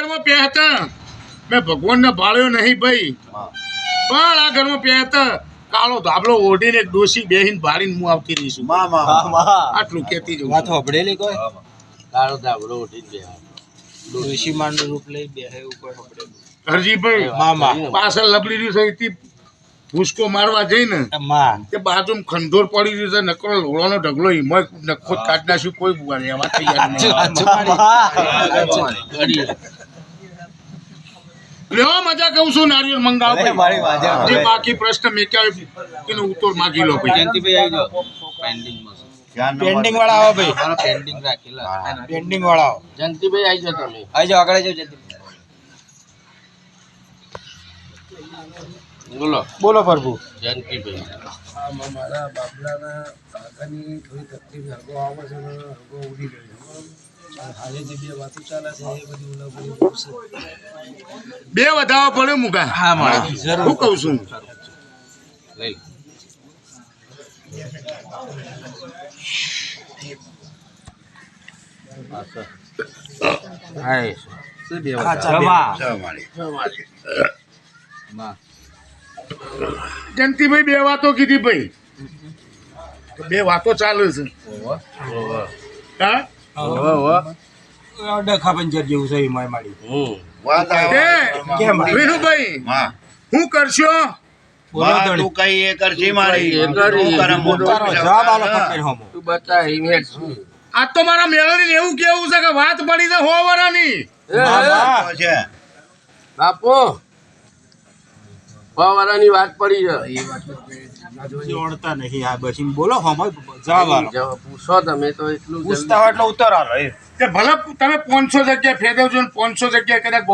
ઘરમાં પ્યા હતા મેં ભગવાનને ભાળ્યો નહીં ભાઈ પણ આ ઘરમાં પ્યા હતા કાળો ધાબળો ઓઢીને એક ડોશી બેહીને ભાળીને હું આવતી રહીશું આટલું કેતી જવું વાત સાંભળેલી કોઈ કાળો ધાબળો ઉઠી ગયા ડોશી માનું રૂપ લઈ બે ઉપર સાંભળેલું હરજીભાઈ મામા પાછળ લબડી રહ્યું છે ભૂસકો મારવા જઈને તે બાજુમાં ખંડોર પડી રહ્યું છે નકરો લોળાનો ઢગલો હિમય નખો કાઢ નાખ્યું કોઈ બુવા રહેવા તૈયાર નહીં લેવા મજા કહું છું નારિયેળ મંગાવો જે બાકી પ્રશ્ન મેં ક્યાં એનો ઉત્તર માગી લો ભાઈ જયંતિભાઈ આવી જાઓ પેન્ડિંગ વાળા આવો ભાઈ પેન્ડિંગ રાખેલા પેન્ડિંગ વાળા આવો જયંતિભાઈ આવી જાઓ તમે આવી જાઓ આગળ જાઓ જયંતિભાઈ બોલો બોલો પ્રભુ જયંતિભાઈ મારા બાબલાના કાકાની થોડી તકલીફ હગો આવે છે ને હગો ઉડી ગયો હાલે જે બે વાતો ચાલે છે એ બધી ઉલાબડી બે વધાવા પડે મુકા હા મારા જરૂર હું કહું છું લઈ હાય શું બે વાતા જયંતિભાઈ બે વાતો કીધી ભાઈ બે વાતો ચાલે છે હા ડખા પંચર જેવું છે માય માડી વિનુભાઈ શું કરશો તું કઈ એ કરશી મારી જવાબ આલો પટેલ હોમો તું બતા ઇમેજ આ તો મારા મેળવી એવું કેવું છે કે વાત પડી છે 100 વર્ષની છે બાપો વારાની વાત પડી છે જોડતા નહીં આ બચીને બોલો હોમો જવાબ આલો પૂછો તમે તો એટલું પૂછતા હોય એટલે ઉત્તર આલો ભલે તમે 500 જગ્યાએ ફેરવજો ને 500 જગ્યાએ કદાચ